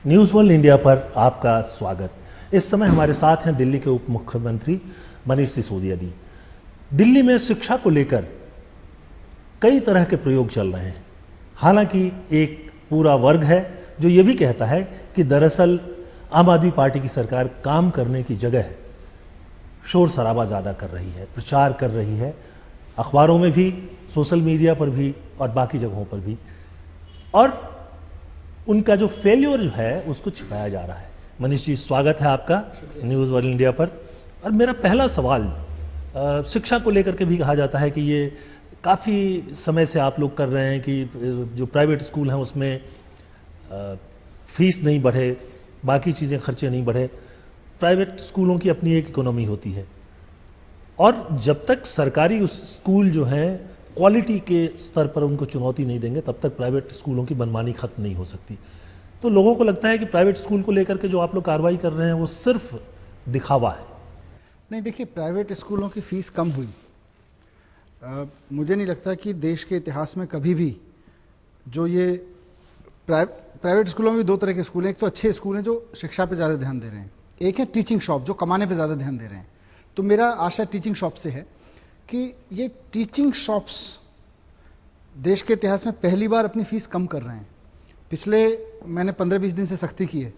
News world India पर आपका स्वागत। इस समय हमारे साथ हैं दिल्ली के उप मुख्यमंत्री मनीष सिसोदिया जी। दिल्ली में शिक्षा को लेकर कई तरह के प्रयोग चल रहे हैं। हालांकि एक पूरा वर्ग है जो ये भी कहता है कि दरअसल आम आदमी पार्टी की सरकार काम करने की जगह शोर शराबा ज़्यादा कर रही है, प्रचार कर रही है, अखबारों में भी, सोशल मीडिया पर भी और बाकी जगहों पर भी, और उनका जो फेल्योर है उसको छिपाया जा रहा है। मनीष जी, स्वागत है आपका न्यूज़ वर्ल्ड इंडिया पर। और मेरा पहला सवाल, शिक्षा को लेकर के भी कहा जाता है कि ये काफ़ी समय से आप लोग कर रहे हैं कि जो प्राइवेट स्कूल हैं उसमें फीस नहीं बढ़े, बाकी चीज़ें खर्चे नहीं बढ़े। प्राइवेट स्कूलों की अपनी एक इकोनॉमी होती है और जब तक सरकारी स्कूल जो हैं क्वालिटी के स्तर पर उनको चुनौती नहीं देंगे तब तक प्राइवेट स्कूलों की मनमानी खत्म नहीं हो सकती। तो लोगों को लगता है कि प्राइवेट स्कूल को लेकर के जो आप लोग कार्रवाई कर रहे हैं वो सिर्फ दिखावा है। नहीं, देखिए, प्राइवेट स्कूलों की फ़ीस कम हुई, मुझे नहीं लगता कि देश के इतिहास में कभी भी जो ये प्राइवेट स्कूलों में भी दो तरह के स्कूल हैं। एक तो अच्छे स्कूल हैं जो शिक्षा पे ज़्यादा ध्यान दे रहे हैं, एक है टीचिंग शॉप जो कमाने पे ज़्यादा ध्यान दे रहे हैं। तो मेरा आशा टीचिंग शॉप से है कि ये टीचिंग शॉप्स देश के इतिहास में पहली बार अपनी फ़ीस कम कर रहे हैं। पिछले मैंने 15-20 दिन से सख्ती की है,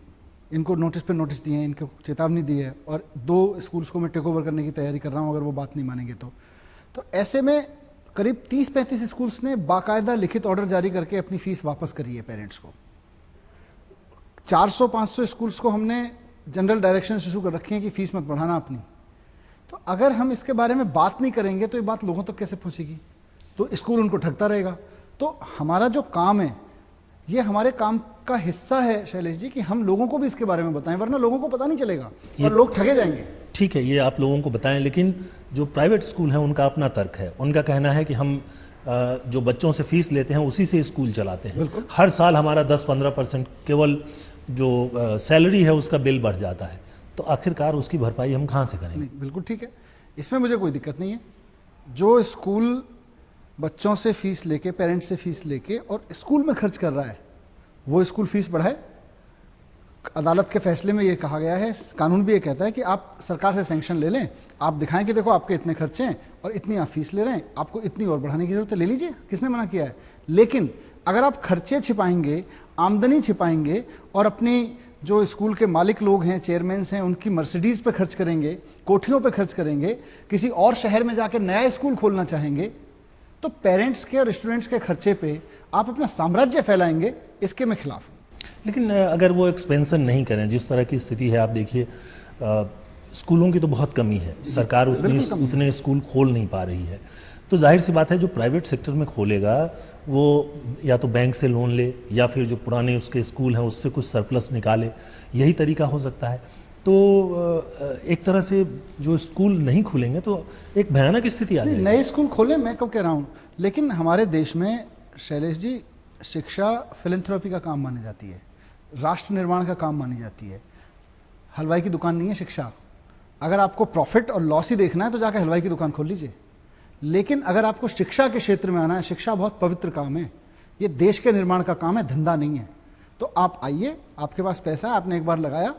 इनको नोटिस पे नोटिस दिए हैं, इनको चेतावनी दी है और 2 स्कूल्स को मैं टेक ओवर करने की तैयारी कर रहा हूँ अगर वो बात नहीं मानेंगे तो ऐसे में करीब 30-35 स्कूल्स ने बाकायदा लिखित ऑर्डर जारी करके अपनी फ़ीस वापस करी है पेरेंट्स को। 400-500 स्कूल्स को हमने जनरल डायरेक्शन इशू कर रखी है कि फ़ीस मत बढ़ाना अपनी। तो अगर हम इसके बारे में बात नहीं करेंगे तो ये बात लोगों तक कैसे पहुंचेगी? तो स्कूल उनको ठगता रहेगा। तो हमारा जो काम है ये हमारे काम का हिस्सा है शैलेश जी कि हम लोगों को भी इसके बारे में बताएं, वरना लोगों को पता नहीं चलेगा और लोग ठगे जाएंगे। ठीक है, ये आप लोगों को बताएं, लेकिन जो प्राइवेट स्कूल हैं उनका अपना तर्क है। उनका कहना है कि हम जो बच्चों से फीस लेते हैं उसी से स्कूल चलाते हैं। हर साल हमारा 10-15% केवल जो सैलरी है उसका बिल बढ़ जाता है, तो आखिरकार उसकी भरपाई हम कहाँ से करेंगे? नहीं, बिल्कुल ठीक है, इसमें मुझे कोई दिक्कत नहीं है। जो स्कूल बच्चों से फीस लेके, पेरेंट्स से फीस लेके और स्कूल में खर्च कर रहा है वो स्कूल फीस बढ़ाए। अदालत के फैसले में ये कहा गया है, कानून भी ये कहता है कि आप सरकार से सैंक्शन ले लें, आप दिखाएं कि देखो आपके इतने खर्चे हैं और इतनी आप फीस ले रहे हैं, आपको इतनी और बढ़ाने की जरूरत है, ले लीजिए, किसने मना किया है। लेकिन अगर आप खर्चे छिपाएंगे, आमदनी छिपाएंगे और अपनी जो स्कूल के मालिक लोग हैं, चेयरमैन्स हैं, उनकी मर्सिडीज़ पे खर्च करेंगे, कोठियों पे खर्च करेंगे, किसी और शहर में जाकर नया स्कूल खोलना चाहेंगे, तो पेरेंट्स के और स्टूडेंट्स के खर्चे पे आप अपना साम्राज्य फैलाएंगे, इसके मैं खिलाफ हूँ। लेकिन अगर वो एक्सपेंशन नहीं करें, जिस तरह की स्थिति है, आप देखिए स्कूलों की तो बहुत कमी है, सरकार उतने स्कूल खोल नहीं पा रही है, तो जाहिर सी बात है जो प्राइवेट सेक्टर में खोलेगा वो या तो बैंक से लोन ले या फिर जो पुराने उसके स्कूल हैं उससे कुछ सरप्लस निकाले, यही तरीका हो सकता है। तो एक तरह से जो स्कूल नहीं खुलेंगे तो एक भयानक स्थिति आ जाएगी। नए स्कूल खोले, मैं कब कह रहा हूँ, लेकिन हमारे देश में शैलेश जी शिक्षा फिलैंथ्रोपी का काम मानी जाती है, राष्ट्र निर्माण का काम मानी जाती है। हलवाई की दुकान नहीं है शिक्षा। अगर आपको प्रॉफिट और लॉस ही देखना है तो जाकर हलवाई की दुकान खोल लीजिए, लेकिन अगर आपको शिक्षा के क्षेत्र में आना है, शिक्षा बहुत पवित्र काम है, ये देश के निर्माण का काम है, धंधा नहीं है। तो आप आइए, आपके पास पैसा है, आपने एक बार लगाया,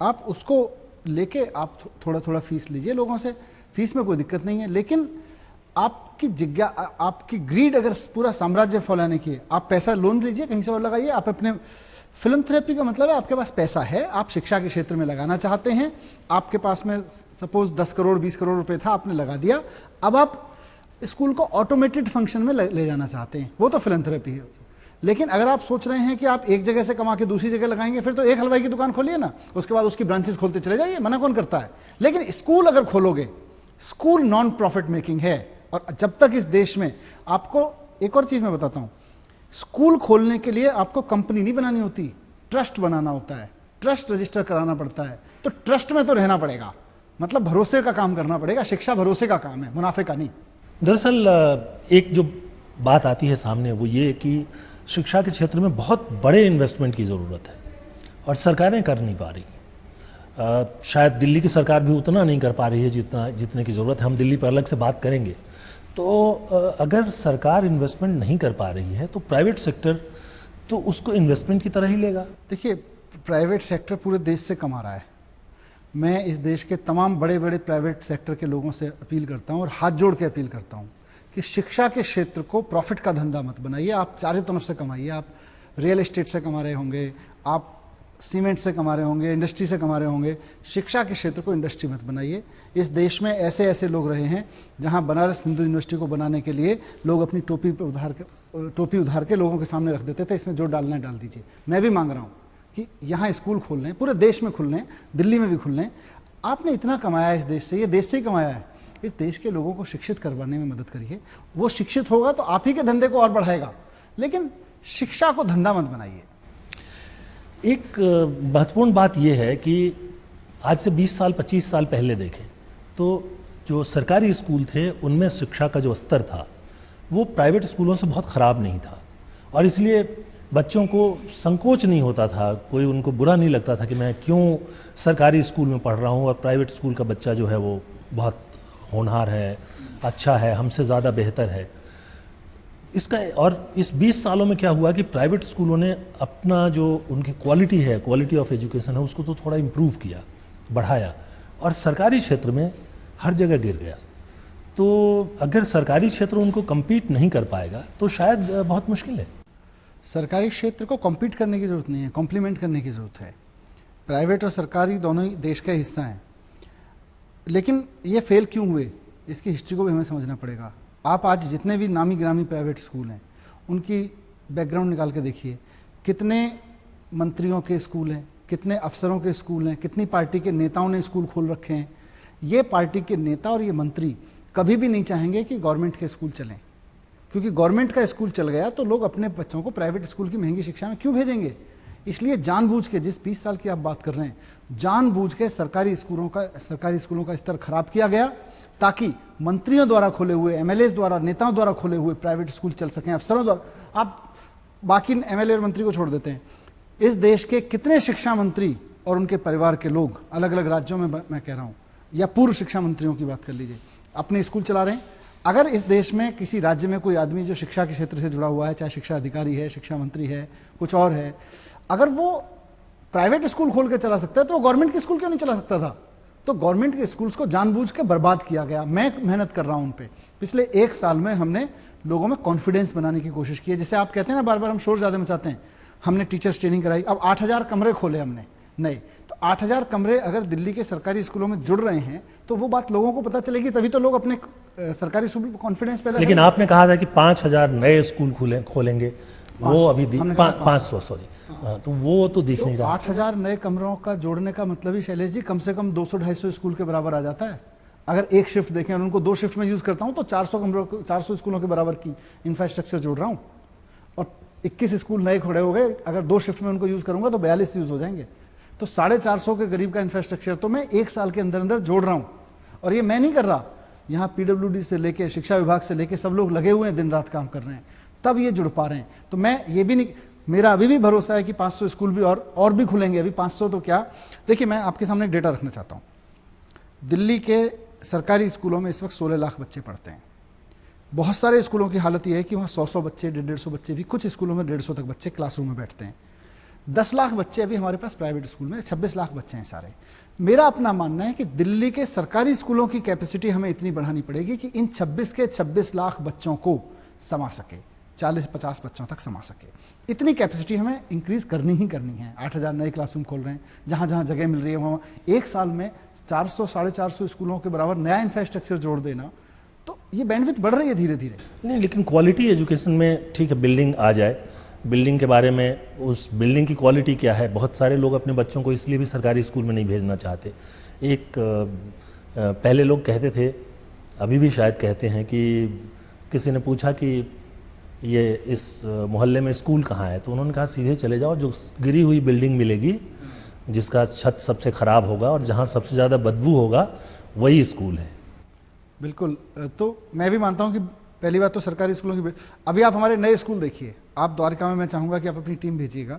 आप उसको लेके आप थोड़ा थोड़ा फीस लीजिए लोगों से, फीस में कोई दिक्कत नहीं है। लेकिन आपकी ग्रीड अगर पूरा साम्राज्य फैलाने की है, आप पैसा लोन लीजिए, कहीं से और लगाइए। आप अपने फिलैंथ्रोपी का मतलब है आपके पास पैसा है, आप शिक्षा के क्षेत्र में लगाना चाहते हैं, आपके पास में सपोज 10 करोड़ 20 करोड़ रुपए था, आपने लगा दिया, अब आप स्कूल को ऑटोमेटेड फंक्शन में ले जाना चाहते हैं, वो तो फिलैंथ्रोपी है। लेकिन अगर आप सोच रहे हैं कि आप एक जगह से कमा के दूसरी जगह लगाएंगे, फिर तो एक हलवाई की दुकान खोलिए ना, उसके बाद उसकी ब्रांचेस खोलते चले जाइए, मना कौन करता है। लेकिन स्कूल अगर खोलोगे, स्कूल नॉन प्रॉफिट मेकिंग है, और जब तक इस देश में आपको एक और चीज मैं बताता हूं, स्कूल खोलने के लिए आपको कंपनी नहीं बनानी होती, ट्रस्ट बनाना होता है, ट्रस्ट रजिस्टर कराना पड़ता है। तो ट्रस्ट में तो रहना पड़ेगा, मतलब भरोसे का काम करना पड़ेगा। शिक्षा भरोसे का काम है, मुनाफे का नहीं। दरअसल एक जो बात आती है सामने वो ये कि शिक्षा के क्षेत्र में बहुत बड़े इन्वेस्टमेंट की ज़रूरत है और सरकारें कर नहीं पा रही। शायद दिल्ली की सरकार भी उतना नहीं कर पा रही है जितने की ज़रूरत है। हम दिल्ली पर अलग से बात करेंगे। तो अगर सरकार इन्वेस्टमेंट नहीं कर पा रही है तो प्राइवेट सेक्टर तो उसको इन्वेस्टमेंट की तरह ही लेगा। देखिए, प्राइवेट सेक्टर पूरे देश से कमा रहा है। मैं इस देश के तमाम बड़े बड़े प्राइवेट सेक्टर के लोगों से अपील करता हूं और हाथ जोड़ के अपील करता हूं कि शिक्षा के क्षेत्र को प्रॉफिट का धंधा मत बनाइए। आप चारों तरफ से कमाइए, आप रियल एस्टेट से कमा रहे होंगे, आप सीमेंट से कमा रहे होंगे, इंडस्ट्री से कमा रहे होंगे, शिक्षा के क्षेत्र को इंडस्ट्री मत बनाइए। इस देश में ऐसे ऐसे लोग रहे हैं जहां बनारस हिंदू यूनिवर्सिटी को बनाने के लिए लोग अपनी टोपी उधार के लोगों के सामने रख देते थे, इसमें जो डालना है डाल दीजिए। मैं भी मांग रहा हूँ कि यहाँ स्कूल खोल लें, पूरे देश में खुल लें, दिल्ली में भी खुल लें। आपने इतना कमाया है इस देश से, ये देश से ही कमाया है, इस देश के लोगों को शिक्षित करवाने में मदद करिए। वो शिक्षित होगा तो आप ही के धंधे को और बढ़ाएगा, लेकिन शिक्षा को धंधा मत बनाइए। एक महत्वपूर्ण बात यह है कि आज से 20 साल 25 साल पहले देखें तो जो सरकारी स्कूल थे उनमें शिक्षा का जो स्तर था वो प्राइवेट स्कूलों से बहुत ख़राब नहीं था, और इसलिए बच्चों को संकोच नहीं होता था, कोई उनको बुरा नहीं लगता था कि मैं क्यों सरकारी स्कूल में पढ़ रहा हूँ और प्राइवेट स्कूल का बच्चा जो है वो बहुत होनहार है, अच्छा है, हमसे ज़्यादा बेहतर है। इसका और इस 20 सालों में क्या हुआ कि प्राइवेट स्कूलों ने अपना जो उनकी क्वालिटी है, क्वालिटी ऑफ एजुकेशन है, उसको तो थोड़ा इम्प्रूव किया, बढ़ाया, और सरकारी क्षेत्र में हर जगह गिर गया। तो अगर सरकारी क्षेत्र उनको कम्पीट नहीं कर पाएगा तो शायद बहुत मुश्किल है। सरकारी क्षेत्र को कॉम्पीट करने की ज़रूरत नहीं है, कॉम्प्लीमेंट करने की ज़रूरत है। प्राइवेट और सरकारी दोनों ही देश का हिस्सा हैं, लेकिन ये फेल क्यों हुए इसकी हिस्ट्री को भी हमें समझना पड़ेगा। आप आज जितने भी नामी ग्रामी प्राइवेट स्कूल हैं उनकी बैकग्राउंड निकाल के देखिए, कितने मंत्रियों के स्कूल हैं, कितने अफसरों के स्कूल हैं, कितनी पार्टी के नेताओं ने स्कूल खोल रखे हैं। ये पार्टी के नेता और ये मंत्री कभी भी नहीं चाहेंगे कि गवर्नमेंट के स्कूल चलें, क्योंकि गवर्नमेंट का स्कूल चल गया तो लोग अपने बच्चों को प्राइवेट स्कूल की महंगी शिक्षा में क्यों भेजेंगे। इसलिए जानबूझ के, जिस 20 साल की आप बात कर रहे हैं, जानबूझ के सरकारी स्कूलों का स्तर खराब किया गया ताकि मंत्रियों द्वारा खोले हुए, एमएलएस द्वारा, नेताओं द्वारा खोले हुए प्राइवेट स्कूल चल सकें, अफसरों द्वारा। आप बाकी एमएलए और मंत्री को छोड़ देते हैं, इस देश के कितने शिक्षा मंत्री और उनके परिवार के लोग अलग अलग राज्यों में, मैं कह रहा हूँ, या पूर्व शिक्षा मंत्रियों की बात कर लीजिए, अपने स्कूल चला रहे हैं। अगर इस देश में किसी राज्य में कोई आदमी जो शिक्षा के क्षेत्र से जुड़ा हुआ है, चाहे शिक्षा अधिकारी है, शिक्षा मंत्री है, कुछ और है, अगर वो प्राइवेट स्कूल खोल के चला सकता है तो वो गवर्नमेंट के स्कूल क्यों नहीं चला सकता था। तो गवर्नमेंट के स्कूल्स को जानबूझ के बर्बाद किया गया। मैं मेहनत कर रहा हूं उन पे। पिछले 1 साल में हमने लोगों में कॉन्फिडेंस बनाने की कोशिश की है। जैसे आप कहते हैं ना, बार बार हम शोर ज़्यादा मचाते हैं, हमने टीचर्स ट्रेनिंग कराई, अब 8000 कमरे खोले हमने नए। तो 8000 कमरे अगर दिल्ली के सरकारी स्कूलों में जुड़ रहे हैं तो वो बात लोगों को पता चलेगी, तभी तो लोग अपने सरकारी स्कूल पर कॉन्फिडेंस पैदा। लेकिन आपने कहा था कि 5000 नए स्कूल खोलेंगे, वो अभी 500 सॉरी, तो वो तो दिख नहीं रहा। 8000 नए कमरों का जोड़ने का मतलब ही शैलेश जी कम से कम 200-250 स्कूल के बराबर आ जाता है। अगर एक शिफ्ट देखें और उनको 2 शिफ्ट में यूज़ करता हूं तो 400 स्कूलों के बराबर की इंफ्रास्ट्रक्चर जोड़ रहा हूं, और 21 स्कूल नए खड़े हो गए। अगर 2 शिफ्ट में उनको यूज़ करूंगा तो 42 यूज़ हो जाएंगे। तो 450 के करीब का इंफ्रास्ट्रक्चर तो मैं 1 साल के अंदर अंदर जोड़ रहा हूँ। और ये मैं नहीं कर रहा, यहाँ पीडब्ल्यूडी से लेके, शिक्षा विभाग से लेके सब लोग लगे हुए हैं, दिन रात काम कर रहे हैं, तब ये जुड़ पा रहे हैं। तो मैं ये भी नहीं, मेरा अभी भी भरोसा है कि 500 स्कूल भी और भी खुलेंगे। अभी 500 तो क्या, देखिए मैं आपके सामने एक डेटा रखना चाहता हूँ। दिल्ली के सरकारी स्कूलों में इस वक्त 16 लाख बच्चे पढ़ते हैं। बहुत सारे स्कूलों की हालत ये है कि वहाँ 100 बच्चे, 150 बच्चे भी, कुछ स्कूलों में 150 तक बच्चे क्लासरूम में बैठते हैं। 10 लाख बच्चे अभी हमारे पास प्राइवेट स्कूल में, 26 लाख बच्चे हैं सारे। मेरा अपना मानना है कि दिल्ली के सरकारी स्कूलों की कैपेसिटी हमें इतनी बढ़ानी पड़ेगी कि इन 26 के 26 लाख बच्चों को समा सके, 40-50 बच्चों तक समा सके। इतनी कैपेसिटी हमें इंक्रीज करनी ही करनी है। 8000 नए क्लासरूम खोल रहे हैं, जहाँ जहाँ जगह मिल रही है वहाँ 1 साल में 400-450 स्कूलों के बराबर नया इंफ्रास्ट्रक्चर जोड़ देना, तो ये बैंडविड्थ बढ़ रही है धीरे धीरे। नहीं, लेकिन क्वालिटी एजुकेशन में ठीक है, बिल्डिंग आ जाए, बिल्डिंग के बारे में, उस बिल्डिंग की क्वालिटी क्या है। बहुत सारे लोग अपने बच्चों को इसलिए भी सरकारी स्कूल में नहीं भेजना चाहते। एक पहले लोग कहते थे, अभी भी शायद कहते हैं, कि किसी ने पूछा कि ये इस मोहल्ले में स्कूल कहाँ है, तो उन्होंने कहा सीधे चले जाओ, जो गिरी हुई बिल्डिंग मिलेगी, जिसका छत सबसे ख़राब होगा और जहाँ सबसे ज़्यादा बदबू होगा, वही स्कूल है। बिल्कुल, तो मैं भी मानता हूँ कि पहली बात तो सरकारी स्कूलों की, अभी आप हमारे नए स्कूल देखिए, आप द्वारका में, मैं चाहूँगा कि आप अपनी टीम भेजिएगा,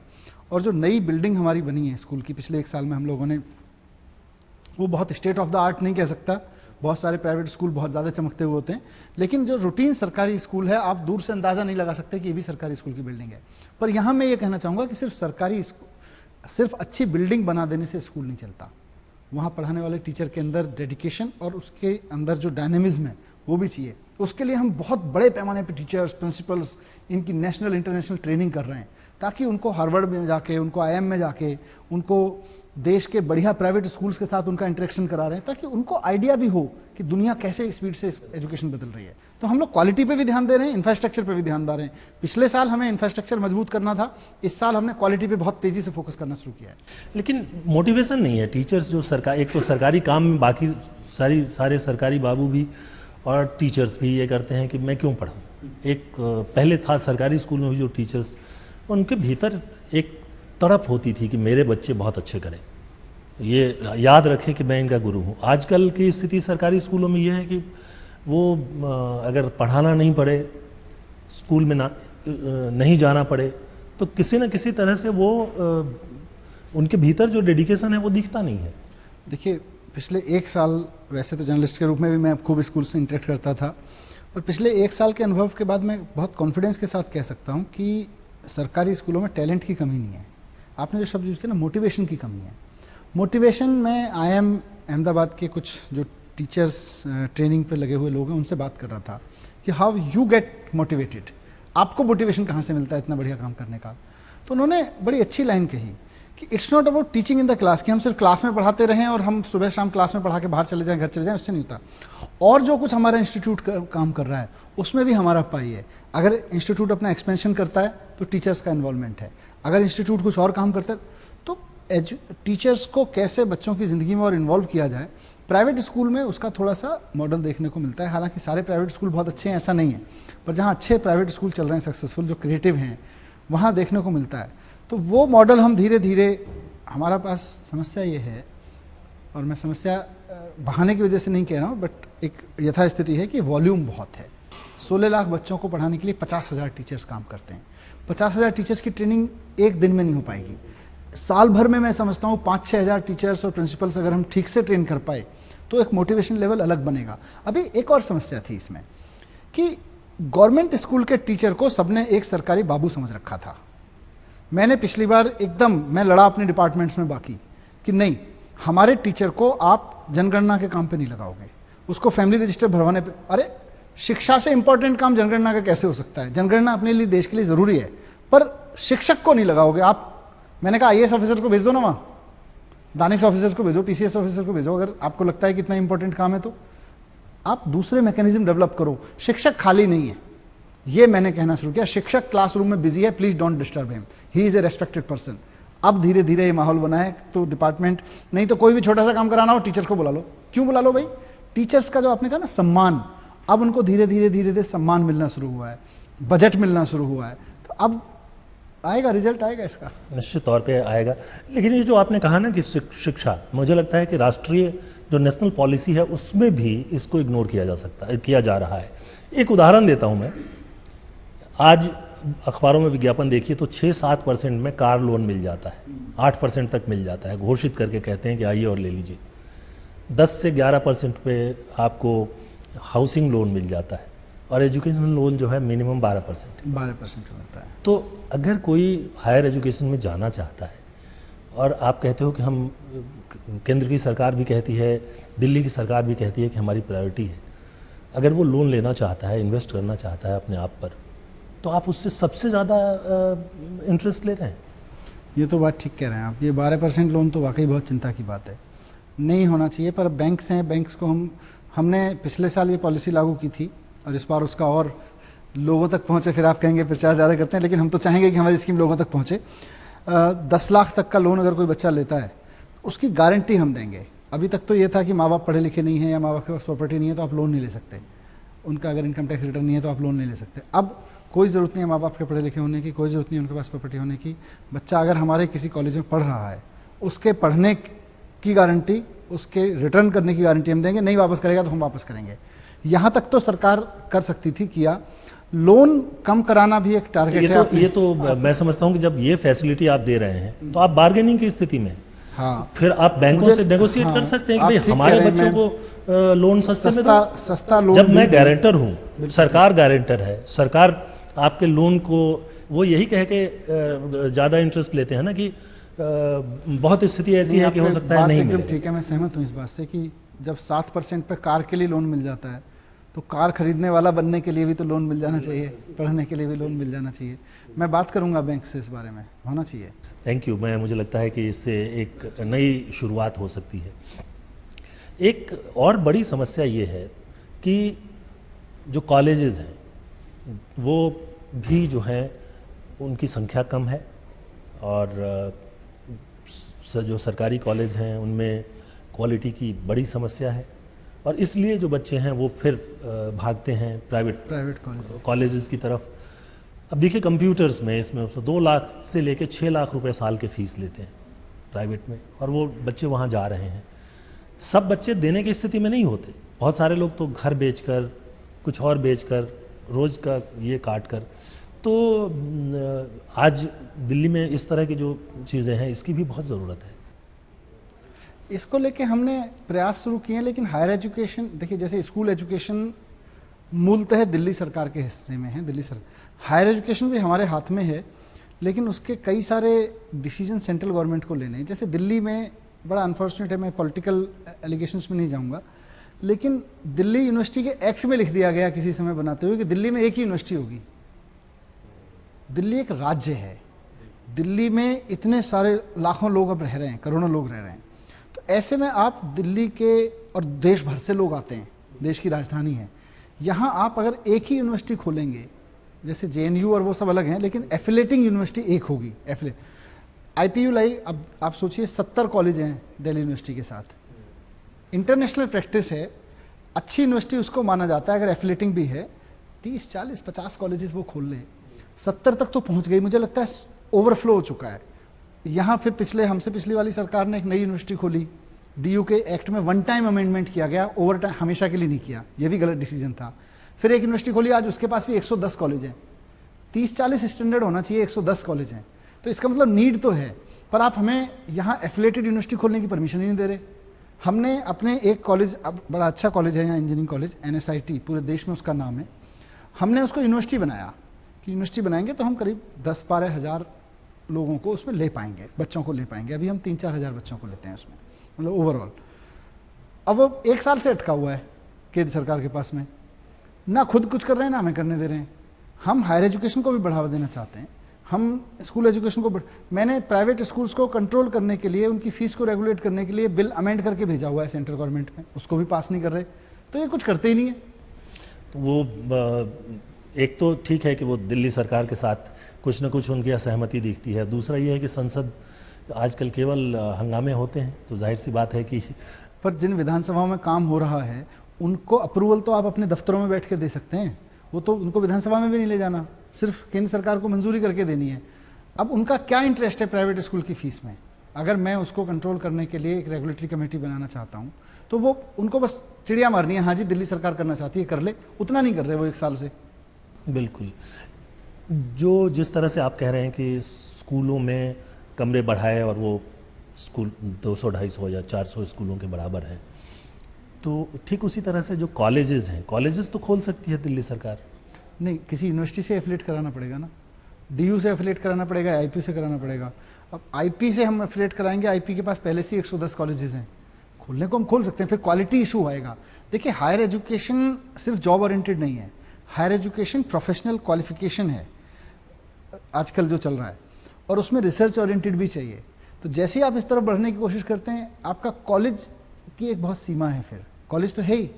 और जो नई बिल्डिंग हमारी बनी है स्कूल की पिछले 1 साल में हम लोगों ने, वो बहुत स्टेट ऑफ द आर्ट नहीं कह सकता, बहुत सारे प्राइवेट स्कूल बहुत ज़्यादा चमकते हुए होते हैं, लेकिन जो रूटीन सरकारी स्कूल है, आप दूर से अंदाज़ा नहीं लगा सकते कि ये भी सरकारी स्कूल की बिल्डिंग है। पर यहाँ मैं ये कहना चाहूँगा कि सिर्फ सरकारी सिर्फ अच्छी बिल्डिंग बना देने से स्कूल नहीं चलता, वहाँ पढ़ाने वाले टीचर के अंदर डेडिकेशन और उसके अंदर जो डायनेमिज्म है वो भी चाहिए। उसके लिए हम बहुत बड़े पैमाने पे टीचर्स, प्रिंसिपल्स, इनकी नेशनल इंटरनेशनल ट्रेनिंग कर रहे हैं, ताकि उनको हार्वर्ड में जाके, उनको IIM में जाके, उनको देश के बढ़िया प्राइवेट स्कूल्स के साथ उनका इंटरेक्शन करा रहे हैं, ताकि उनको आइडिया भी हो कि दुनिया कैसे स्पीड से एजुकेशन बदल रही है। तो हम लोग क्वालिटी पे भी ध्यान दे रहे हैं, इंफ्रास्ट्रक्चर पे भी ध्यान दे रहे हैं। पिछले साल हमें इंफ्रास्ट्रक्चर मजबूत करना था, इस साल हमने क्वालिटी पे बहुत तेजी से फोकस करना शुरू किया है। लेकिन मोटिवेशन नहीं है टीचर्स जो सरकार, एक तो सरकारी काम में बाकी सारे सरकारी बाबू भी और टीचर्स भी ये करते हैं कि मैं क्यों पढ़ूं। एक पहले था सरकारी स्कूल में भी जो टीचर्स, उनके भीतर एक तड़प होती थी कि मेरे बच्चे बहुत अच्छे करें, ये याद रखें कि मैं इनका गुरु हूँ। आजकल की स्थिति सरकारी स्कूलों में ये है कि वो अगर पढ़ाना नहीं पड़े, स्कूल में नहीं जाना पड़े, तो किसी न किसी तरह से वो उनके भीतर जो डेडिकेशन है वो दिखता नहीं है। देखिए, पिछले 1 साल, वैसे तो जर्नलिस्ट के रूप में भी मैं खूब स्कूल से इंटरेक्ट करता था, पर पिछले 1 साल के अनुभव के बाद मैं बहुत कॉन्फिडेंस के साथ कह सकता हूँ कि सरकारी स्कूलों में टैलेंट की कमी नहीं है। आपने जो शब्द यूज़ किया ना, मोटिवेशन की कमी है। मोटिवेशन में IIM अहमदाबाद के कुछ जो टीचर्स ट्रेनिंग पे लगे हुए लोग हैं, उनसे बात कर रहा था कि हाउ यू गेट मोटिवेटेड, आपको मोटिवेशन कहाँ से मिलता है इतना बढ़िया काम करने का। तो उन्होंने बड़ी अच्छी लाइन कही कि it's not about teaching in the class, कि हम सिर्फ क्लास में पढ़ाते रहें और हम सुबह शाम क्लास में पढ़ा के बाहर चले जाएं, घर चले जाएं, उससे नहीं होता। और जो कुछ हमारा इंस्टीट्यूट काम कर रहा है उसमें भी हमारा पाई है। अगर इंस्टीट्यूट अपना एक्सपेंशन करता है तो टीचर्स का इन्वॉल्वमेंट है, अगर इंस्टीट्यूट कुछ और काम करता है तो टीचर्स को कैसे बच्चों की ज़िंदगी में और इन्वॉल्व किया जाए। प्राइवेट स्कूल में उसका थोड़ा सा मॉडल देखने को मिलता है, हालांकि सारे प्राइवेट स्कूल बहुत अच्छे हैं ऐसा नहीं है, पर जहाँ अच्छे प्राइवेट स्कूल चल रहे हैं सक्सेसफुल, जो क्रिएटिव हैं, वहाँ देखने को मिलता है। तो वो मॉडल हम धीरे धीरे, हमारा पास समस्या ये है, और मैं समस्या बहाने की वजह से नहीं कह रहा हूँ, बट एक यथास्थिति है कि वॉल्यूम बहुत है। 16 लाख बच्चों को पढ़ाने के लिए 50,000 टीचर्स काम करते हैं। 50,000 टीचर्स की ट्रेनिंग एक दिन में नहीं हो पाएगी। साल भर में मैं समझता हूँ 5-6 हज़ार टीचर्स और प्रिंसिपल्स अगर हम ठीक से ट्रेन कर पाए तो एक मोटिवेशन लेवल अलग बनेगा। अभी एक और समस्या थी इसमें कि गवर्नमेंट स्कूल के टीचर को सबने एक सरकारी बाबू समझ रखा था। मैंने पिछली बार एकदम मैं लड़ा अपने डिपार्टमेंट्स में बाकी कि नहीं, हमारे टीचर को आप जनगणना के काम पे नहीं लगाओगे, उसको फैमिली रजिस्टर भरवाने पे। अरे शिक्षा से इंपॉर्टेंट काम जनगणना का कैसे हो सकता है? जनगणना अपने लिए, देश के लिए ज़रूरी है, पर शिक्षक को नहीं लगाओगे आप। मैंने कहा IAS ऑफिसर को भेज दो ना, वहाँ दानिश ऑफिसर्स को भेजो, PCS ऑफिसर को भेजो, अगर आपको लगता है कि इतना इंपॉर्टेंट काम है तो आप दूसरे मैकेनिज्म डेवलप करो। शिक्षक खाली नहीं है, ये मैंने कहना शुरू किया। शिक्षक क्लासरूम में बिजी है, please don't disturb him, he is a respected person. अब धीरे धीरे ये माहौल बना है, तो डिपार्टमेंट, नहीं तो कोई भी छोटा सा काम कराना हो टीचर को बुला लो। क्यों बुला लो भाई? टीचर्स का जो आपने कहा ना सम्मान, अब उनको धीरे धीरे सम्मान मिलना शुरू हुआ है, बजट मिलना शुरू हुआ है, तो अब आएगा, रिजल्ट आएगा इसका, निश्चित तौर पे आएगा। लेकिन ये जो आपने कहा ना कि शिक्षा, मुझे लगता है कि राष्ट्रीय जो नेशनल पॉलिसी है उसमें भी इसको इग्नोर किया जा रहा है। एक उदाहरण देता हूँ मैं, आज अखबारों में विज्ञापन देखिए तो 6-7% में कार लोन मिल जाता है, 8% तक मिल जाता है, घोषित करके कहते हैं कि आइए और ले लीजिए। 10 से 11% पे आपको हाउसिंग लोन मिल जाता है, और एजुकेशन लोन जो है मिनिमम 12% मिलता है। तो अगर कोई हायर एजुकेशन में जाना चाहता है, और आप कहते हो कि हम, केंद्र की सरकार भी कहती है, दिल्ली की सरकार भी कहती है कि हमारी प्रायोरिटी है, अगर वो लोन लेना चाहता है, इन्वेस्ट करना चाहता है अपने आप पर, तो आप उससे सबसे ज़्यादा इंटरेस्ट ले रहे हैं। ये तो बात ठीक कह रहे हैं आप। ये 12% लोन तो वाकई बहुत चिंता की बात है, नहीं होना चाहिए। पर बैंक्स हैं, बैंक्स को हमने पिछले साल ये पॉलिसी लागू की थी, और इस बार उसका और लोगों तक पहुँचे। फिर आप कहेंगे प्रचार ज़्यादा करते हैं, लेकिन हम तो चाहेंगे कि हमारी स्कीम लोगों तक पहुँचे। 10 लाख तक का लोन अगर कोई बच्चा लेता है तो उसकी गारंटी हम देंगे। अभी तक तो ये था कि माँ बाप पढ़े लिखे नहीं हैं या माँ बाप के पास प्रॉपर्टी नहीं है तो आप लोन नहीं ले सकते, उनका अगर इनकम टैक्स रिटर्न नहीं है तो आप लोन नहीं ले सकते। अब कोई ज़रूरत नहीं है माँ बाप के पढ़े लिखे होने की, कोई ज़रूरत नहीं है उनके पास प्रॉपर्टी होने की। बच्चा अगर हमारे किसी कॉलेज में पढ़ रहा है, उसके पढ़ने की गारंटी, उसके रिटर्न करने की गारंटी हम देंगे। नहीं वापस करेगा तो हम वापस करेंगे। यहाँ तक तो सरकार कर सकती थी, किया। लोन कम कराना भी एक टारगेट है। ये तो मैं समझता हूँ कि जब ये फैसिलिटी आप दे रहे हैं तो आप बार्गेनिंग की स्थिति में, हाँ, फिर आप बैंकों से नेगोशिएट कर सकते हैं कि भाई हमारे बच्चों को लोन सस्ते में दो। सस्ता लोन। जब मैं गारंटर हूँ, सरकार गारंटर है, सरकार आपके लोन को, वो यही कह के ज़्यादा इंटरेस्ट लेते हैं ना कि बहुत स्थिति ऐसी है कि हो आपकी सकता है बात नहीं एकदम मिले। ठीक है, मैं सहमत हूँ इस बात से कि जब 7% पे कार के लिए लोन मिल जाता है तो कार खरीदने वाला बनने के लिए भी तो लोन मिल जाना चाहिए, पढ़ने के लिए भी लोन मिल जाना चाहिए। मैं बात करूंगा बैंक से इस बारे में, होना चाहिए। Thank you. मुझे लगता है कि इससे एक नई शुरुआत हो सकती है। एक और बड़ी समस्या ये है कि जो कॉलेजेस हैं वो भी जो हैं उनकी संख्या कम है, और जो सरकारी कॉलेज हैं उनमें क्वालिटी की बड़ी समस्या है, और इसलिए जो बच्चे हैं वो फिर भागते हैं प्राइवेट कॉलेजेस की तरफ। अब देखिए कंप्यूटर्स में इसमें 2 लाख से लेके 6 लाख रुपए साल के फीस लेते हैं प्राइवेट में, और वो बच्चे वहाँ जा रहे हैं। सब बच्चे देने की स्थिति में नहीं होते, बहुत सारे लोग तो घर बेचकर, कुछ और बेचकर, रोज़ का ये काट कर। तो आज दिल्ली में इस तरह की जो चीज़ें हैं इसकी भी बहुत ज़रूरत है। इसको लेके हमने प्रयास शुरू किए हैं, लेकिन हायर एजुकेशन देखिए, जैसे स्कूल एजुकेशन मूलतः दिल्ली सरकार के हिस्से में है, हायर एजुकेशन भी हमारे हाथ में है, लेकिन उसके कई सारे डिसीजन सेंट्रल गवर्नमेंट को लेने हैं। जैसे दिल्ली में बड़ा अनफॉर्चुनेट है, मैं पॉलिटिकल एलिगेशंस में नहीं जाऊंगा, लेकिन दिल्ली यूनिवर्सिटी के एक्ट में लिख दिया गया किसी समय बनाते हुए कि दिल्ली में एक ही यूनिवर्सिटी होगी। दिल्ली एक राज्य है, दिल्ली में इतने सारे लाखों लोग अब रह रहे हैं, करोड़ों लोग रह रहे हैं, तो ऐसे में आप दिल्ली के, और देश भर से लोग आते हैं, देश की राजधानी है, यहाँ आप अगर एक ही यूनिवर्सिटी खोलेंगे, जैसे जेएनयू और वो सब अलग हैं, लेकिन एफिलेटिंग यूनिवर्सिटी एक होगी। IPU लाई, अब आप सोचिए 70 कॉलेज हैं दिल्ली यूनिवर्सिटी के साथ, इंटरनेशनल प्रैक्टिस है, अच्छी यूनिवर्सिटी उसको माना जाता है अगर एफिलेटिंग भी है। 30, 40, 50 कॉलेजेस वो खोल लें, 70 तक तो पहुंच गई, मुझे लगता है ओवरफ्लो हो चुका है। यहाँ फिर हमसे पिछली वाली सरकार ने एक नई यूनिवर्सिटी खोली, DU के एक्ट में 1 टाइम अमेंडमेंट किया गया, ओवर टाइम हमेशा के लिए नहीं किया, ये भी गलत डिसीजन था। फिर एक यूनिवर्सिटी खोली, आज उसके पास भी 110 कॉलेज हैं। 30-40 स्टैंडर्ड होना चाहिए, 110 कॉलेज हैं, तो इसका मतलब नीड तो है, पर आप हमें यहाँ एफिलेटेड यूनिवर्सिटी खोलने की परमिशन ही नहीं दे रहे। हमने अपने एक कॉलेज, अब बड़ा अच्छा कॉलेज है यहाँ, इंजीनियरिंग कॉलेज NSIT, पूरे देश में उसका नाम है, हमने उसको यूनिवर्सिटी बनाया कि यूनिवर्सिटी बनाएंगे तो हम करीब 10-12 हज़ार लोगों को उसमें ले पाएंगे, बच्चों को ले पाएंगे। अभी हम 3-4 हज़ार बच्चों को लेते हैं उसमें, मतलब ओवरऑल। अब वो 1 साल से अटका हुआ है केंद्र सरकार के पास में, ना खुद कुछ कर रहे हैं ना हमें करने दे रहे हैं। हम हायर एजुकेशन को भी बढ़ावा देना चाहते हैं, हम स्कूल एजुकेशन को मैंने प्राइवेट स्कूल्स को कंट्रोल करने के लिए, उनकी फीस को रेगुलेट करने के लिए बिल अमेंड करके भेजा हुआ है सेंट्रल गवर्नमेंट में, उसको भी पास नहीं कर रहे, तो ये कुछ करते ही नहीं है। तो वो एक तो ठीक है कि वो दिल्ली सरकार के साथ कुछ न कुछ उनकी असहमति दिखती है, दूसरा ये है कि संसद आजकल केवल हंगामे होते हैं, तो जाहिर सी बात है कि पर जिन विधानसभाओं में काम हो रहा है उनको अप्रूवल तो आप अपने दफ्तरों में बैठ के दे सकते हैं, वो तो उनको विधानसभा में भी नहीं ले जाना, सिर्फ केंद्र सरकार को मंजूरी करके देनी है। अब उनका क्या इंटरेस्ट है प्राइवेट स्कूल की फीस में? अगर मैं उसको कंट्रोल करने के लिए एक रेगुलेटरी कमेटी बनाना चाहता हूँ तो वो उनको बस चिड़िया मारनी है, हाँ जी दिल्ली सरकार करना चाहती है कर ले, उतना नहीं कर रहे वो 1 साल से। बिल्कुल, जो जिस तरह से आप कह रहे हैं कि स्कूलों में कमरे बढ़ाए और वो स्कूल 200-250 या 400 स्कूलों के बराबर है, तो ठीक उसी तरह से जो कॉलेजेस हैं, कॉलेजेस तो खोल सकती है दिल्ली सरकार। नहीं, किसी यूनिवर्सिटी से एफिलेट कराना पड़ेगा ना, DU से एफिलेट कराना पड़ेगा, IP से कराना पड़ेगा। अब IP से हम एफिलेट कराएंगे, IP के पास पहले से 110 कॉलेजेस हैं, खोलने को हम खोल सकते हैं, फिर क्वालिटी इशू आएगा। देखिए हायर एजुकेशन सिर्फ जॉब ओरिएंटेड नहीं है, हायर एजुकेशन प्रोफेशनल क्वालिफिकेशन है आजकल जो चल रहा है, और उसमें रिसर्च ओरिएंटेड भी चाहिए। तो जैसे ही आप इस तरफ बढ़ने की कोशिश करते हैं, आपका कॉलेज की एक बहुत सीमा है, फिर कॉलेज तो है ही,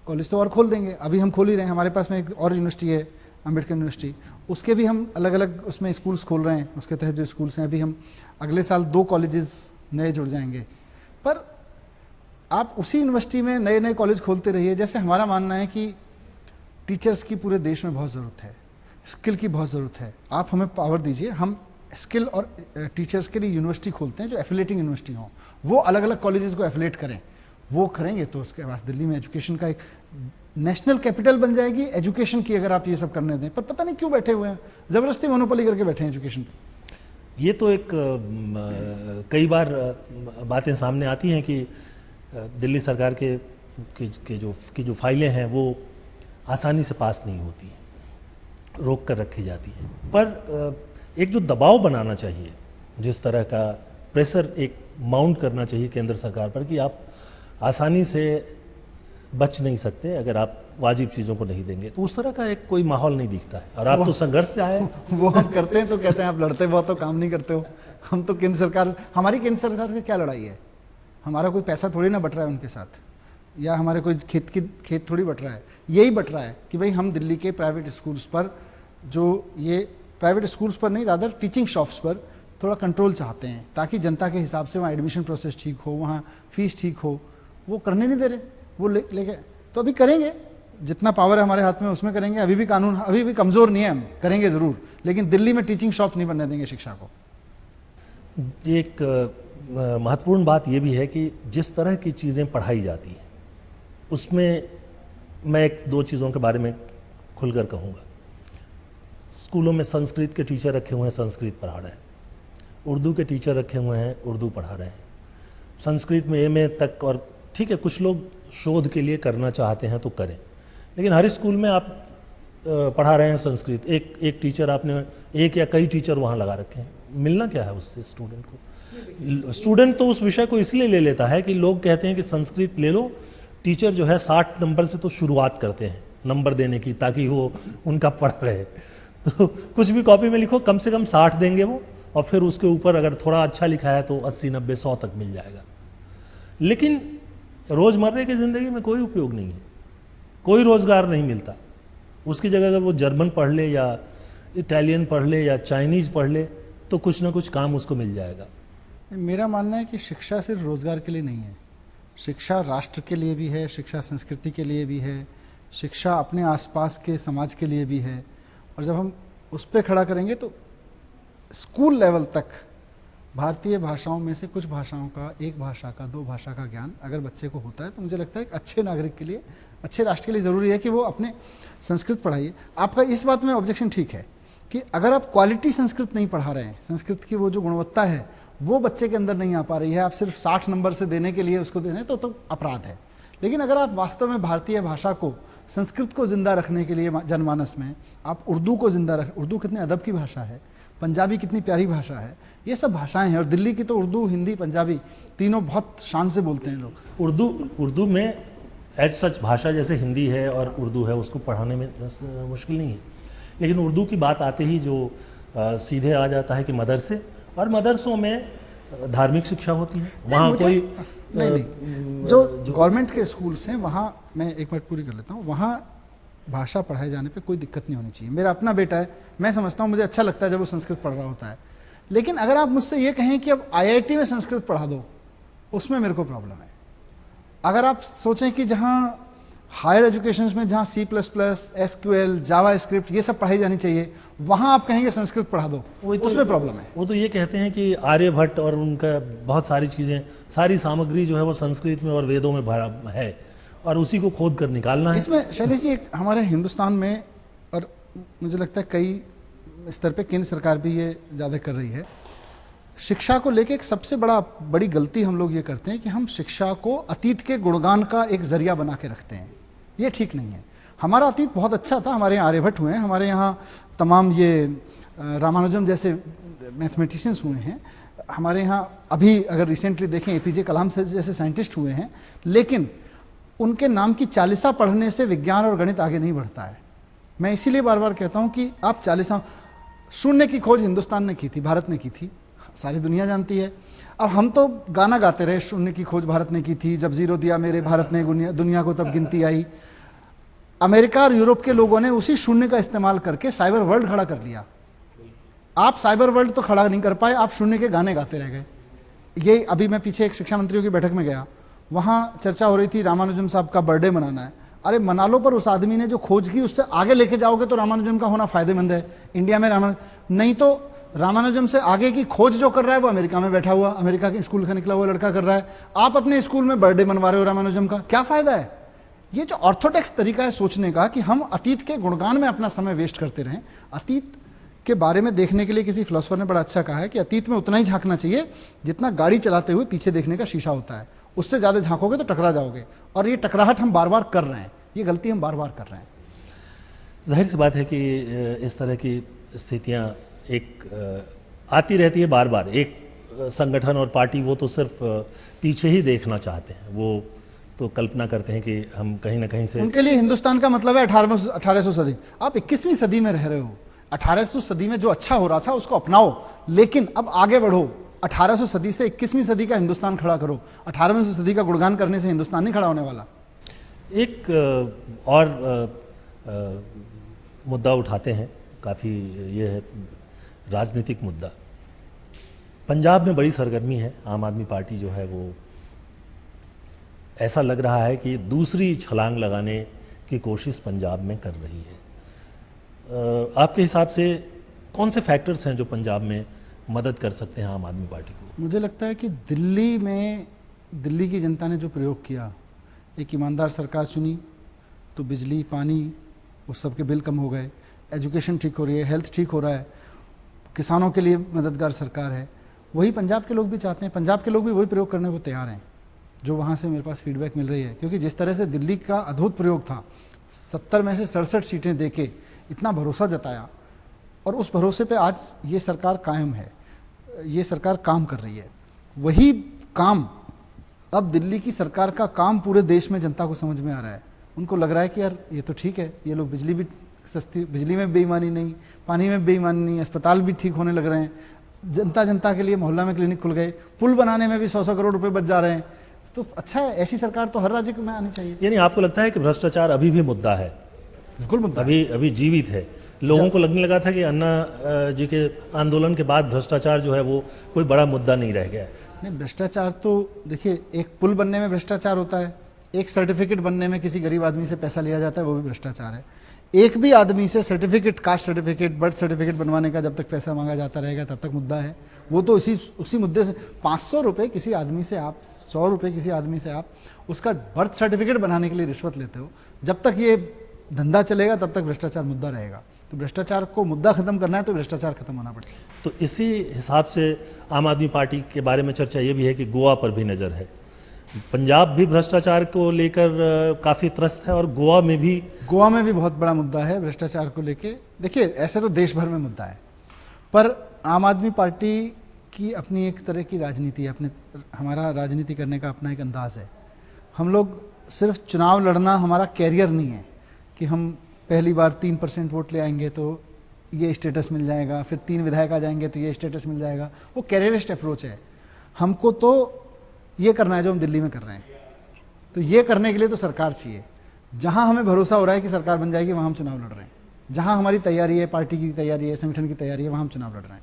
कॉलेज तो और खोल देंगे, अभी हम खोल ही रहे हैं, हमारे पास में एक और यूनिवर्सिटी है अम्बेडकर यूनिवर्सिटी, उसके भी हम अलग अलग उसमें स्कूल्स खोल रहे हैं, उसके तहत जो स्कूल्स हैं, अभी हम अगले साल 2 कॉलेजेस नए जुड़ जाएंगे। पर आप उसी यूनिवर्सिटी में नए नए कॉलेज खोलते रहिए। जैसे हमारा मानना है कि टीचर्स की पूरे देश में बहुत ज़रूरत है, स्किल की बहुत ज़रूरत है, आप हमें पावर दीजिए, हम स्किल और टीचर्स के लिए यूनिवर्सिटी खोलते हैं जो एफिलेटिंग यूनिवर्सिटी हों, वो अलग अलग कॉलेजेस को एफिलेट करें, वो करेंगे तो उसके बाद दिल्ली में एजुकेशन का एक नेशनल कैपिटल बन जाएगी एजुकेशन की, अगर आप ये सब करने दें। पर पता नहीं क्यों बैठे हुए हैं, ज़बरदस्ती मोनोपोली करके बैठे हैं एजुकेशन पे। ये तो एक कई बार बातें सामने आती हैं कि दिल्ली सरकार की जो फाइलें हैं वो आसानी से पास नहीं होती हैं, रोक कर रखी जाती हैं। पर एक जो दबाव बनाना चाहिए जिस तरह का प्रेशर एक माउंट करना चाहिए केंद्र सरकार पर कि आप आसानी से बच नहीं सकते अगर आप वाजिब चीज़ों को नहीं देंगे, तो उस तरह का एक कोई माहौल नहीं दिखता है। और आप तो संघर्ष से आए वो हम करते हैं तो कहते हैं आप लड़ते बहुत हो, काम नहीं करते हो। हम तो केंद्र सरकार, हमारी केंद्र सरकार से क्या लड़ाई है? हमारा कोई पैसा थोड़ी ना बट रहा है उनके साथ, या हमारे कोई खेत थोड़ी बट रहा है। यही बट रहा है कि भाई हम दिल्ली के प्राइवेट स्कूल्स पर, जो ये प्राइवेट स्कूल्स पर नहीं, रादर टीचिंग शॉप्स पर थोड़ा कंट्रोल चाहते हैं, ताकि जनता के हिसाब से वहाँ एडमिशन प्रोसेस ठीक हो, वहाँ फीस ठीक हो। वो करने नहीं दे रहे, वो लेके तो अभी करेंगे, जितना पावर है हमारे हाथ में उसमें करेंगे। अभी भी कानून अभी भी कमज़ोर नहीं है, हम करेंगे ज़रूर, लेकिन दिल्ली में टीचिंग शॉप नहीं बनने देंगे शिक्षा को। एक महत्वपूर्ण बात यह भी है कि जिस तरह की चीज़ें पढ़ाई जाती हैं उसमें मैं एक दो चीज़ों के बारे में खुलकर कहूँगा। स्कूलों में संस्कृत के टीचर रखे हुए हैं, संस्कृत पढ़ा रहे हैं। उर्दू के टीचर रखे हुए हैं, उर्दू पढ़ा रहे हैं। संस्कृत में एमए तक, और ठीक है कुछ लोग शोध के लिए करना चाहते हैं तो करें, लेकिन हर स्कूल में आप पढ़ा रहे हैं संस्कृत। एक टीचर आपने, एक या कई टीचर वहाँ लगा रखे हैं, मिलना क्या है उससे स्टूडेंट को? स्टूडेंट तो उस विषय को इसलिए ले लेता है कि लोग कहते हैं कि संस्कृत ले लो। टीचर जो है 60 नंबर से तो शुरुआत करते हैं नंबर देने की, ताकि वो उनका पढ़ रहे। तो कुछ भी कॉपी में लिखो, कम से कम 60 देंगे वो, और फिर उसके ऊपर अगर थोड़ा अच्छा लिखा है तो 80, 90, 100 तक मिल जाएगा। लेकिन रोज़मर्रे की ज़िंदगी में कोई उपयोग नहीं है, कोई रोज़गार नहीं मिलता। उसकी जगह अगर वो जर्मन पढ़ ले या इटालियन पढ़ ले या चाइनीज़ पढ़ ले तो कुछ ना कुछ काम उसको मिल जाएगा। मेरा मानना है कि शिक्षा सिर्फ रोज़गार के लिए नहीं है, शिक्षा राष्ट्र के लिए भी है, शिक्षा संस्कृति के लिए भी है, शिक्षा अपने आसपास के समाज के लिए भी है। और जब हम उस पर खड़ा करेंगे तो स्कूल लेवल तक भारतीय भाषाओं में से कुछ भाषाओं का, एक भाषा का, दो भाषा का ज्ञान अगर बच्चे को होता है तो मुझे लगता है एक अच्छे नागरिक के लिए, अच्छे राष्ट्र के लिए ज़रूरी है कि वो अपने संस्कृत पढ़ाइए। आपका इस बात में ऑब्जेक्शन ठीक है कि अगर आप क्वालिटी संस्कृत नहीं पढ़ा रहे हैं, संस्कृत की वो जो गुणवत्ता है वो बच्चे के अंदर नहीं आ पा रही है, आप सिर्फ 60 नंबर से देने के लिए उसको दे रहे हैं तो अपराध है। लेकिन अगर आप वास्तव में भारतीय भाषा को, संस्कृत को ज़िंदा रखने के लिए जनमानस में आप उर्दू को ज़िंदा रख, उर्दू कितने अदब की भाषा है, पंजाबी कितनी प्यारी भाषा है, ये सब भाषाएं हैं। और दिल्ली की तो उर्दू, हिंदी, पंजाबी तीनों बहुत शान से बोलते हैं लोग। उर्दू में एज सच भाषा जैसे हिंदी है और उर्दू है, उसको पढ़ाने में मुश्किल नहीं है। लेकिन उर्दू की बात आते ही जो सीधे आ जाता है कि मदरसे, और मदरसों में धार्मिक शिक्षा होती है, वहाँ कोई नहीं, जो गवर्नमेंट के स्कूल्स हैं वहाँ, मैं एक मिनट पूरी कर लेता हूँ, वहाँ भाषा पढ़ाए जाने पे कोई दिक्कत नहीं होनी चाहिए। मेरा अपना बेटा है, मैं समझता हूँ, मुझे अच्छा लगता है जब वो संस्कृत पढ़ रहा होता है। लेकिन अगर आप मुझसे ये कहें कि अब IIT में संस्कृत पढ़ा दो, उसमें मेरे को प्रॉब्लम है। अगर आप सोचें कि जहाँ हायर एजुकेशन में जहाँ C++, SQL, जावा स्क्रिप्ट ये सब पढ़ाई जानी चाहिए, वहाँ आप कहेंगे संस्कृत पढ़ा दो, उसमें प्रॉब्लम है। वो तो ये कहते हैं कि आर्यभट्ट और उनका बहुत सारी चीज़ें, सारी सामग्री जो है वो संस्कृत में और वेदों में भरा है, और उसी को खोद कर निकालना है। इसमें शैलेश जी, एक हमारे हिंदुस्तान में, और मुझे लगता है कई स्तर पे केंद्र सरकार भी ये ज़्यादा कर रही है, शिक्षा को लेके एक सबसे बड़ी गलती हम लोग ये करते हैं कि हम शिक्षा को अतीत के गुणगान का एक जरिया बना के रखते हैं। ये ठीक नहीं है। हमारा अतीत बहुत अच्छा था, हमारे यहाँ आर्यभट्ट हुए हैं, हमारे यहाँ तमाम ये रामानुजम जैसे मैथमेटिशियंस हुए हैं, हमारे यहाँ अभी अगर रिसेंटली देखें APJ कलाम से जैसे साइंटिस्ट हुए हैं। लेकिन उनके नाम की चालीसा पढ़ने से विज्ञान और गणित आगे नहीं बढ़ता है। मैं इसीलिए बार बार कहता हूँ कि आप चालीसा, शून्य की खोज हिंदुस्तान ने की थी, भारत ने की थी, सारी दुनिया जानती है। अब हम तो गाना गाते रहे, शून्य की खोज भारत ने की थी, जब जीरो दिया मेरे भारत ने दुनिया को तब गिनती आई। अमेरिका और यूरोप के लोगों ने उसी शून्य का इस्तेमाल करके साइबर वर्ल्ड खड़ा कर लिया। आप साइबर वर्ल्ड तो खड़ा नहीं कर पाए, आप शून्य के गाने गाते रह गए। ये अभी मैं पीछे एक शिक्षा मंत्रियों की बैठक में गया, वहाँ चर्चा हो रही थी रामानुजम साहब का बर्थडे मनाना है। अरे मना लो, पर उस आदमी ने जो खोज की उससे आगे लेके जाओगे तो रामानुजम का होना फायदेमंद है। इंडिया में नहीं तो रामानुजम से आगे की खोज जो कर रहा है वो अमेरिका में बैठा हुआ, अमेरिका के स्कूल का निकला हुआ लड़का कर रहा है। आप अपने स्कूल में बर्थडे मनवा रहे हो रामानुजम का, क्या फायदा है? ये जो ऑर्थोडॉक्स तरीका है सोचने का कि हम अतीत के गुणगान में अपना समय वेस्ट करते रहें। अतीत के बारे में देखने के लिए किसी फिलोसोफर ने बड़ा अच्छा कहा है कि अतीत में उतना ही झांकना चाहिए जितना गाड़ी चलाते हुए पीछे देखने का शीशा होता है। उससे ज़्यादा झांकोगे तो टकरा जाओगे, और ये टकराहट हम बार बार कर रहे हैं, ये गलती हम बार बार कर रहे हैं। जाहिर सी बात है कि इस तरह की स्थितियाँ एक आती रहती है बार बार। एक संगठन और पार्टी वो तो सिर्फ पीछे ही देखना चाहते हैं, वो तो कल्पना करते हैं कि हम कहीं ना कहीं से। उनके लिए हिंदुस्तान का मतलब है 1800 सदी। आप 21वीं सदी में रह रहे हो, 1800 सदी में जो अच्छा हो रहा था उसको अपनाओ, लेकिन अब आगे बढ़ो। 1800 सदी से 21वीं सदी का हिंदुस्तान खड़ा करो। 18वीं सदी का गुणगान करने से हिंदुस्तान नहीं खड़ा होने वाला। एक और मुद्दा उठाते हैं, काफ़ी ये है राजनीतिक मुद्दा। पंजाब में बड़ी सरगर्मी है, आम आदमी पार्टी जो है वो ऐसा लग रहा है कि दूसरी छलांग लगाने की कोशिश पंजाब में कर रही है। आपके हिसाब से कौन से फैक्टर्स हैं जो पंजाब में मदद कर सकते हैं आम आदमी पार्टी को? मुझे लगता है कि दिल्ली में दिल्ली की जनता ने जो प्रयोग किया, एक ईमानदार सरकार चुनी तो बिजली पानी उस सब के बिल कम हो गए, एजुकेशन ठीक हो रही है, हेल्थ ठीक हो रहा है, किसानों के लिए मददगार सरकार है। वही पंजाब के लोग भी चाहते हैं, पंजाब के लोग भी वही प्रयोग करने को तैयार हैं जो वहाँ से मेरे पास फीडबैक मिल रही है। क्योंकि जिस तरह से दिल्ली का अद्भुत प्रयोग था, 70 में से 67 सीटें देके इतना भरोसा जताया, और उस भरोसे पे आज ये सरकार कायम है, ये सरकार काम कर रही है। वही काम अब दिल्ली की सरकार का काम पूरे देश में जनता को समझ में आ रहा है। उनको लग रहा है कि यार ये तो ठीक है, ये लोग बिजली भी सस्ती, बिजली में बेईमानी नहीं, पानी में बेईमानी नहीं, अस्पताल भी ठीक होने लग रहे हैं, जनता के लिए मोहल्ला में क्लिनिक खुल गए, पुल बनाने में भी 100-100 करोड़ रुपए बच जा रहे हैं। तो अच्छा है, ऐसी सरकार तो हर राज्य में आनी चाहिए। यानी आपको लगता है कि भ्रष्टाचार अभी भी मुद्दा है? बिल्कुल मुद्दा है। अभी जीवित है। लोगों को लगने लगा था कि अन्ना जी के आंदोलन के बाद भ्रष्टाचार जो है वो कोई बड़ा मुद्दा नहीं रह गया है। नहीं, भ्रष्टाचार तो देखिए, एक पुल बनने में भ्रष्टाचार होता है, एक सर्टिफिकेट बनने में किसी गरीब आदमी से पैसा लिया जाता है, वो भी भ्रष्टाचार है। एक भी आदमी से certificate, caste certificate, birth certificate बनवाने का जब तक पैसा मांगा जाता रहेगा तब तक मुद्दा है। वो तो उसी मुद्दे से 500 रुपये किसी आदमी से आप, 100 रुपये किसी आदमी से आप उसका बर्थ सर्टिफिकेट बनाने के लिए रिश्वत लेते हो। जब तक ये धंधा चलेगा तब तक भ्रष्टाचार मुद्दा रहेगा। तो भ्रष्टाचार को मुद्दा खत्म करना है तो भ्रष्टाचार खत्म होना पड़ेगा। तो इसी हिसाब से आम आदमी पार्टी के बारे में चर्चा ये भी है कि गोवा पर भी नज़र है। पंजाब भी भ्रष्टाचार को लेकर काफ़ी त्रस्त है, और गोवा में भी बहुत बड़ा मुद्दा है भ्रष्टाचार को लेके। देखिए, ऐसे तो देश भर में मुद्दा है, पर आम आदमी पार्टी की अपनी एक तरह की राजनीति है, हमारा राजनीति करने का अपना एक अंदाज है। हम लोग सिर्फ चुनाव लड़ना हमारा कैरियर नहीं है कि हम पहली बार 3% वोट ले आएंगे तो ये स्टेटस मिल जाएगा, फिर 3 विधायक आ जाएंगे तो ये स्टेटस मिल जाएगा। वो कैरियरिस्ट अप्रोच है। हमको तो ये करना है जो हम दिल्ली में कर रहे हैं। तो ये करने के लिए तो सरकार चाहिए। जहां हमें भरोसा हो रहा है कि सरकार बन जाएगी वहां हम चुनाव लड़ रहे हैं। जहां हमारी तैयारी है, पार्टी की तैयारी है, संगठन की तैयारी है, वहां हम चुनाव लड़ रहे हैं।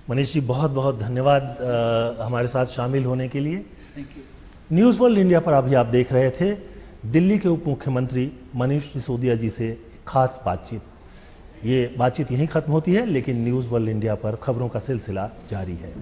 मनीष जी, बहुत बहुत धन्यवाद हमारे साथ शामिल होने के लिए। न्यूज़ वर्ल्ड इंडिया पर अभी आप देख रहे थे दिल्ली के उप मुख्यमंत्री मनीष सिसोदिया जी से खास बातचीत। ये बातचीत यहीं ख़त्म होती है, लेकिन न्यूज़ वर्ल्ड इंडिया पर खबरों का सिलसिला जारी है।